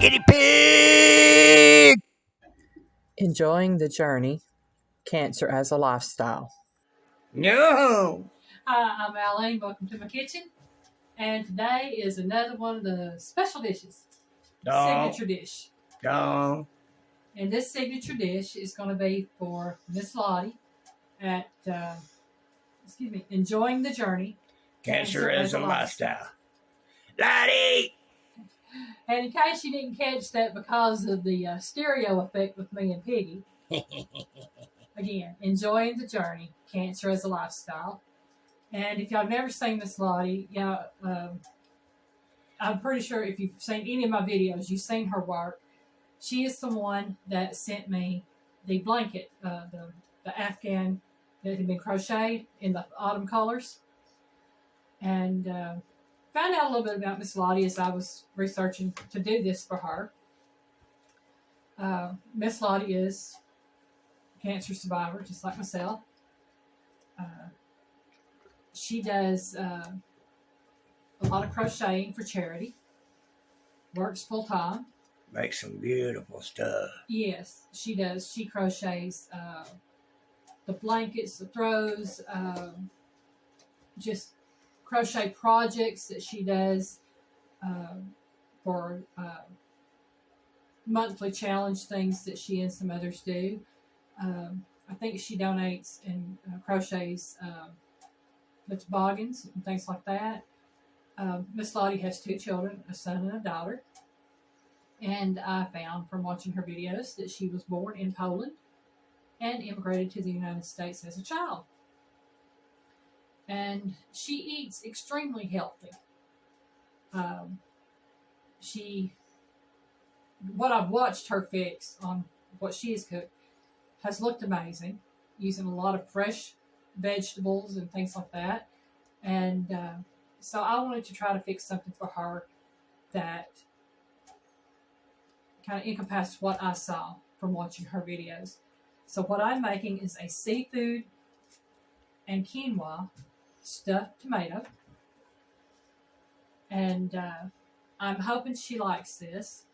Guinea pig! Enjoying the journey, cancer as a lifestyle. No! Hi, I'm Alyne. Welcome to my kitchen. And today is another one of the special dishes. Signature dish. No. And this signature dish is going to be for Miss Lottie at, Enjoying the Journey. Cancer as a lifestyle. Lottie! And in case you didn't catch that because of the stereo effect with me and Piggy, again, enjoying the journey, cancer as a lifestyle. And if y'all have never seen Miss Lottie, I'm pretty sure if you've seen any of my videos, you've seen her work. She is the one that sent me the blanket, the Afghan that had been crocheted in the autumn colors. And found out a little bit about Miss Lottie as I was researching to do this for her. Miss Lottie is a cancer survivor, just like myself. She does a lot of crocheting for charity. Works full time. Makes some beautiful stuff. Yes, she does. She crochets the blankets, the throws, just crochet projects that she does for monthly challenge things that she and some others do. I think she donates and crochets the toboggans and things like that. Miss Lottie has 2 children, a son and a daughter. And I found from watching her videos that she was born in Poland and immigrated to the United States as a child. And she eats extremely healthy. What I've watched her fix on what she has cooked has looked amazing, using a lot of fresh vegetables and things like that. And so I wanted to try to fix something for her that kind of encompassed what I saw from watching her videos. So what I'm making is a seafood and quinoa stuffed tomato. And I'm hoping she likes this.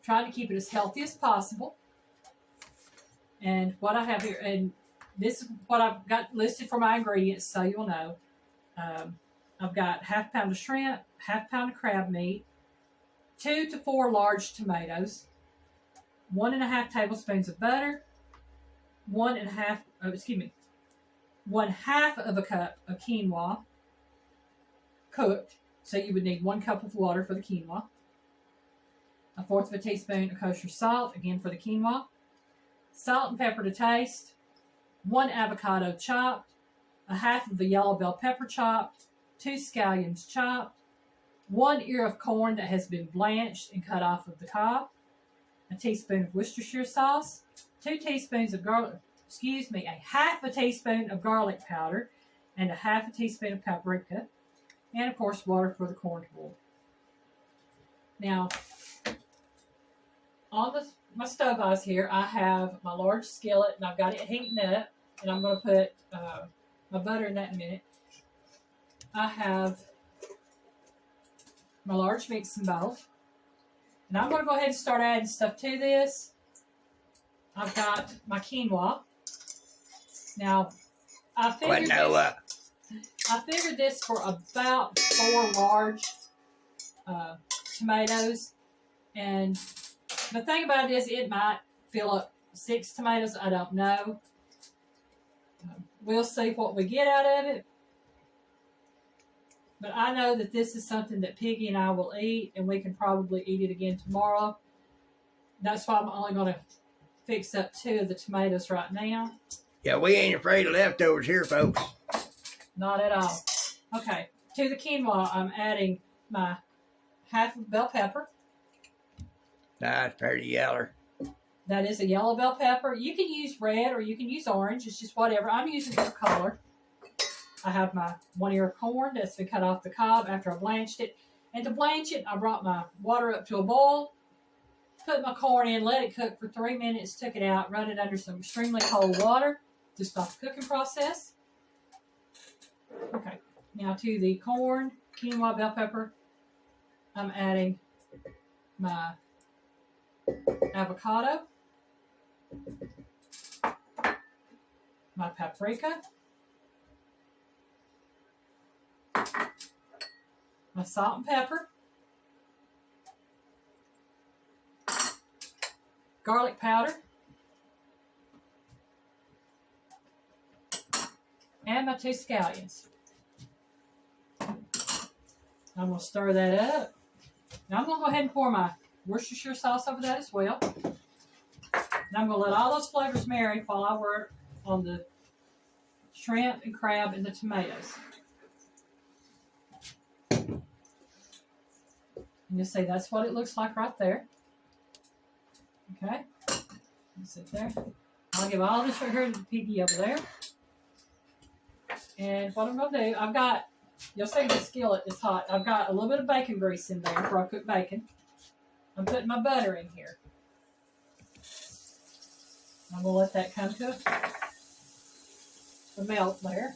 Trying to keep it as healthy as possible. And what I have here, and this is what I've got listed for my ingredients, so you'll know. I've got 1/2 pound of shrimp, 1/2 pound of crab meat, 2 to 4 large tomatoes, 1½ tablespoons of butter, 1½ of a cup of quinoa cooked. So you would need 1 cup of water for the quinoa, 1/4 of a teaspoon of kosher salt, again for the quinoa, salt and pepper to taste, 1 avocado chopped, 1/2 of a yellow bell pepper chopped, 2 scallions chopped, 1 ear of corn that has been blanched and cut off of the cob, a teaspoon of Worcestershire sauce, 2 teaspoons of garlic, a 1/2 teaspoon of garlic powder, and 1/2 teaspoon of paprika, and of course water for the corn to boil. Now, on my stove eyes here, I have my large skillet, and I've got it heating up, and I'm going to put my butter in that in a minute. I have my large mixing bowl, and I'm going to go ahead and start adding stuff to this. I've got my quinoa. Now, I figured this for about 4 large tomatoes, and the thing about it is it might fill up 6 tomatoes. I don't know. We'll see what we get out of it. But I know that this is something that Piggy and I will eat, and we can probably eat it again tomorrow. That's why I'm only going to fix up 2 of the tomatoes right now. Yeah, we ain't afraid of leftovers here, folks. Not at all. Okay, to the quinoa, I'm adding my 1/2 bell pepper. That's pretty yeller. That is a yellow bell pepper. You can use red or you can use orange. It's just whatever. I'm using this color. I have my 1 ear of corn that's been cut off the cob after I blanched it. And to blanch it, I brought my water up to a boil, put my corn in, let it cook for 3 minutes, took it out, run it under some extremely cold water to stop the cooking process. Okay, now to the corn, quinoa, bell pepper, I'm adding my avocado, my paprika, my salt and pepper, garlic powder, and my 2 scallions. I'm going to stir that up. Now I'm going to go ahead and pour my Worcestershire sauce over that as well. And I'm going to let all those flavors marry while I work on the shrimp and crab and the tomatoes. And you'll see that's what it looks like right there. Okay. Sit there. I'll give all this right here to the piggy over there. And what I'm going to do, I've got, you'll see the skillet is hot. I've got a little bit of bacon grease in there before I cook bacon. I'm putting my butter in here. I'm going to let that come to a melt there.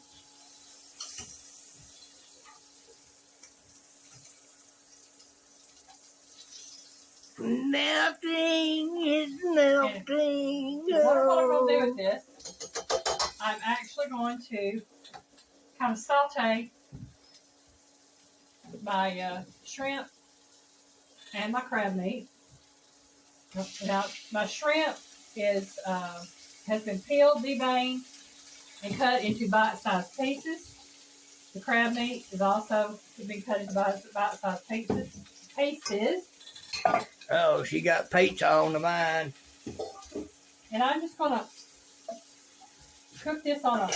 Melting is melting. What I'm going to do with this, I'm actually going to kind of saute my shrimp and my crab meat. Now, my shrimp is has been peeled, deveined, and cut into bite-sized pieces. The crab meat is also been cut into bite-sized pieces. Oh, she got pizza on the mind. And I'm just going to cook this on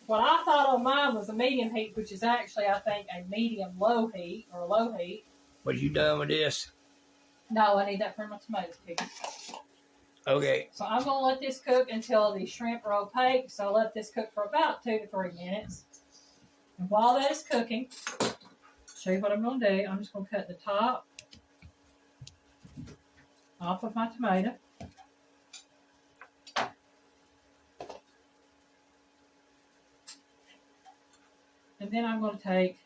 what I thought on mine was a medium heat, which is actually, I think, a medium-low heat or a low heat. What you done with this? No, I need that for my tomatoes, piggy. Okay. So I'm going to let this cook until the shrimp are opaque. So I'll let this cook for about 2 to 3 minutes. And while that is cooking, I'll show you what I'm going to do. I'm just going to cut the top off of my tomato. And then I'm going to take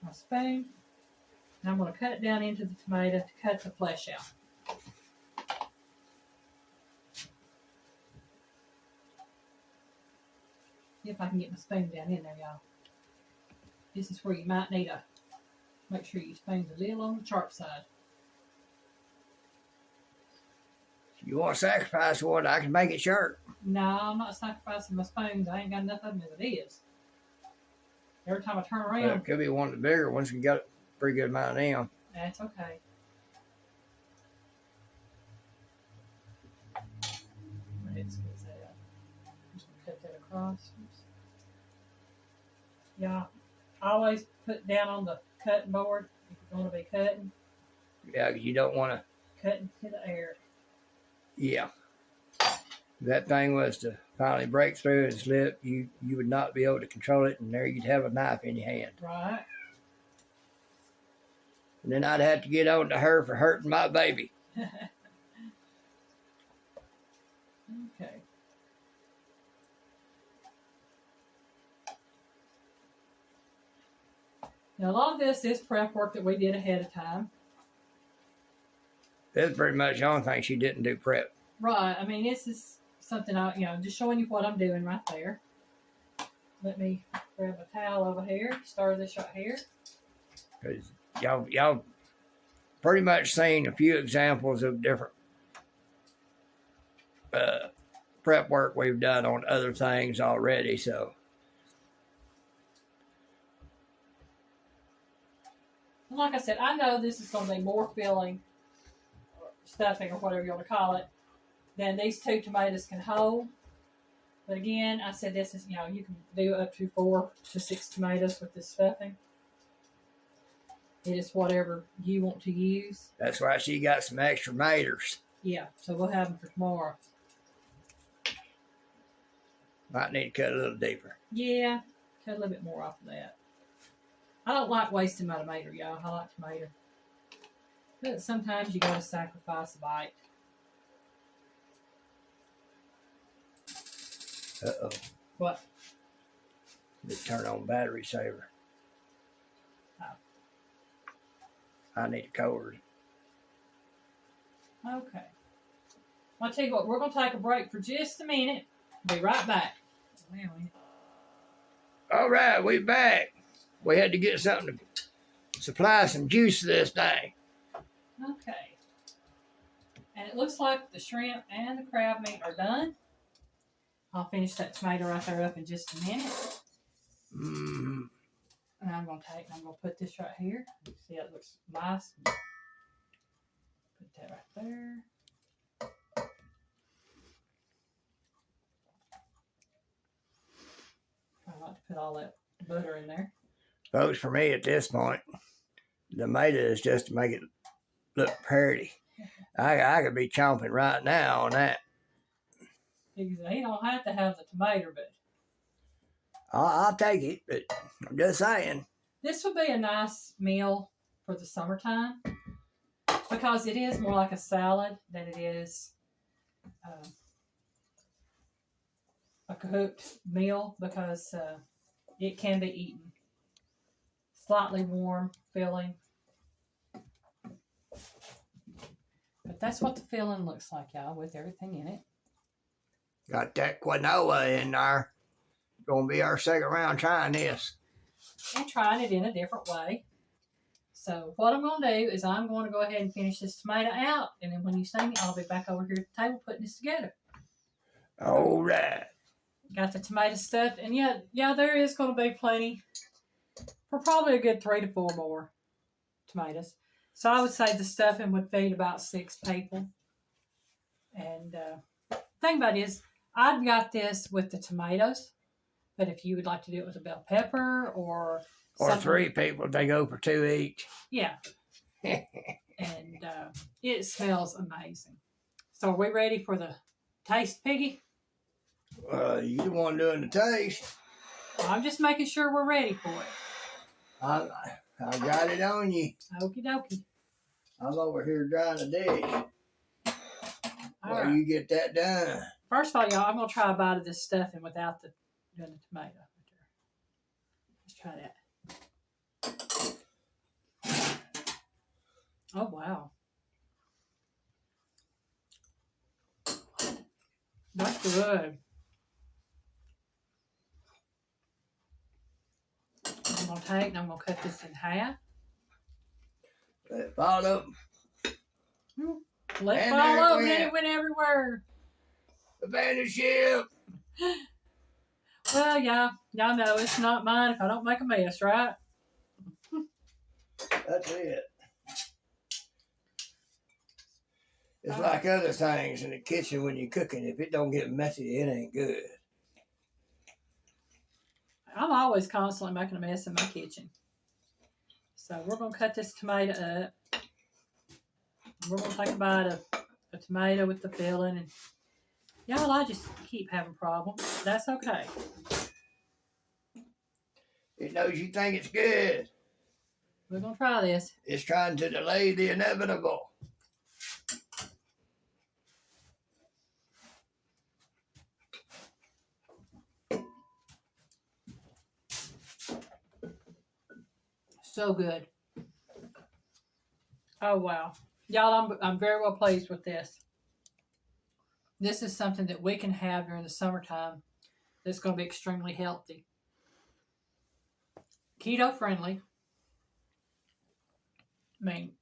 my spoon and I'm going to cut it down into the tomato to cut the flesh out. See if I can get my spoon down in there, y'all. This is where you might need to make sure your spoon's a little on the sharp side. If you want to sacrifice one, I can make it sharp. No, I'm not sacrificing my spoons. I ain't got enough of them as it is. Every time I turn But around, it could be one of the bigger ones. You got a pretty good amount of them. that's okay. Let's get that. I'm just going to cut that across. Yeah, I always put down on the cutting board if you're going to be cutting. Yeah, you don't want to. Cutting to the air. Yeah. If that thing was to finally break through and slip, you would not be able to control it, and there you'd have a knife in your hand. Right. And then I'd have to get on to her for hurting my baby. Okay. Now, a lot of this is prep work that we did ahead of time. That's pretty much the only thing she didn't do prep. Right. I mean, this is something just showing you what I'm doing right there. Let me grab a towel over here, stir this right here. Because y'all pretty much seen a few examples of different prep work we've done on other things already, so. And like I said, I know this is going to be more filling, or stuffing, or whatever you want to call it, than these 2 tomatoes can hold. But again, I said this is, you can do up to 4 to 6 tomatoes with this stuffing. It is whatever you want to use. That's why she got some extra tomatoes. Yeah, so we'll have them for tomorrow. Might need to cut a little deeper. Yeah, cut a little bit more off of that. I don't like wasting my tomato, y'all. I like tomato. But sometimes you gotta sacrifice a bite. Uh-oh. What? It turn on battery saver. Oh. I need it cold. Okay. I'll tell you what, we're going to take a break for just a minute. Be right back. All right, we back. We had to get something to supply some juice to this thing. Okay. And it looks like the shrimp and the crab meat are done. I'll finish that tomato right there up in just a minute. Mm-hmm. And I'm going to put this right here. See how it looks nice. Put that right there. I like to put all that butter in there. Folks, for me at this point, the tomato is just to make it look pretty. I could be chomping right now on that. He don't have to have the tomato, but I'll take it, but I'm just saying. this would be a nice meal for the summertime because it is more like a salad than it is a cooked meal because it can be eaten slightly warm, filling. But that's what the filling looks like, y'all, with everything in it. Got that quinoa in there. Gonna be our second round trying this. And trying it in a different way. So what I'm going to do is I'm going to go ahead and finish this tomato out. And then when you see me, I'll be back over here at the table putting this together. All right. Got the tomato stuffed. And yeah, there is going to be plenty for probably a good 3 to 4 more tomatoes. So I would say the stuffing would feed about 6 people. And the thing about it is, I've got this with the tomatoes. But if you would like to do it with a bell pepper or 3 people, they go for 2 each. Yeah. And it smells amazing. So are we ready for the taste, Piggy? You the one doing the taste. Well, I'm just making sure we're ready for it. I got it on you. Okie dokie. I'm over here drying the dish. All While right. you get that done. First of all, y'all, I'm going to try a bite of this stuffing without the tomato. Let's try that. Oh, wow. That's good. I'm going to take and I'm going to cut this in half. Let it fall up. Let it And fall there it over went. and it went everywhere. Abandon ship. Well, y'all know it's not mine if I don't make a mess, right? That's it. It's like other things in the kitchen when you're cooking. If it don't get messy, it ain't good. I'm always constantly making a mess in my kitchen. So we're going to cut this tomato up. We're going to take a bite of a tomato with the filling. And y'all, I just keep having problems. That's okay. It knows you think it's good. We're going to try this. It's trying to delay the inevitable. So good. Oh, wow. Y'all, I'm very well pleased with this. This is something that we can have during the summertime that's going to be extremely healthy. Keto friendly. I mean,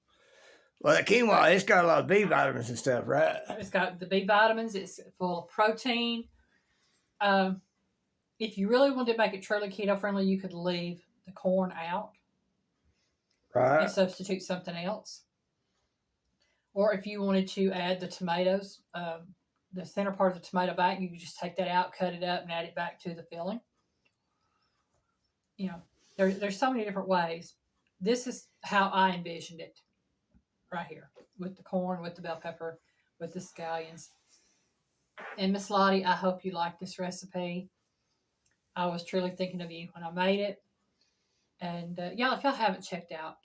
Well, the quinoa, it's got a lot of B vitamins and stuff, right? it's got the B vitamins. It's full of protein. If you really wanted to make it truly keto friendly, you could leave the corn out Right. and substitute something else. Or if you wanted to add the tomatoes, the center part of the tomato back, you could just take that out, cut it up, and add it back to the filling. You know, there's so many different ways. This is how I envisioned it right here with the corn, with the bell pepper, with the scallions. And Miss Lottie, I hope you like this recipe. I was truly thinking of you when I made it. And y'all, if y'all haven't checked out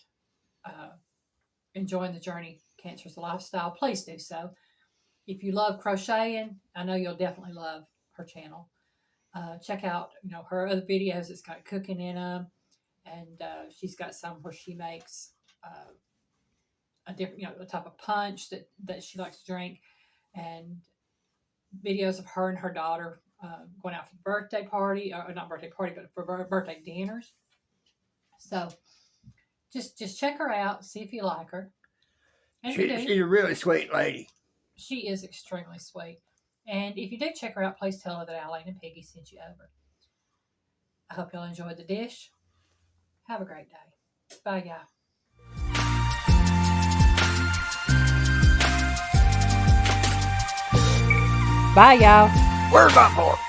Enjoying the Journey, Cancer's a Lifestyle, please do so. If you love crocheting, I know you'll definitely love her channel. Check out, her other videos. It's got cooking in them. And she's got some where she makes different, the type of punch that she likes to drink, and videos of her and her daughter going out for the birthday party, or not birthday party, but for birthday dinners. So just check her out, see if you like her. And She's a really sweet lady. She is extremely sweet. And if you do check her out, please tell her that Alyne and Peggy sent you over. I hope y'all enjoyed the dish. Have a great day. Bye, y'all. Bye, y'all. Where's my fork?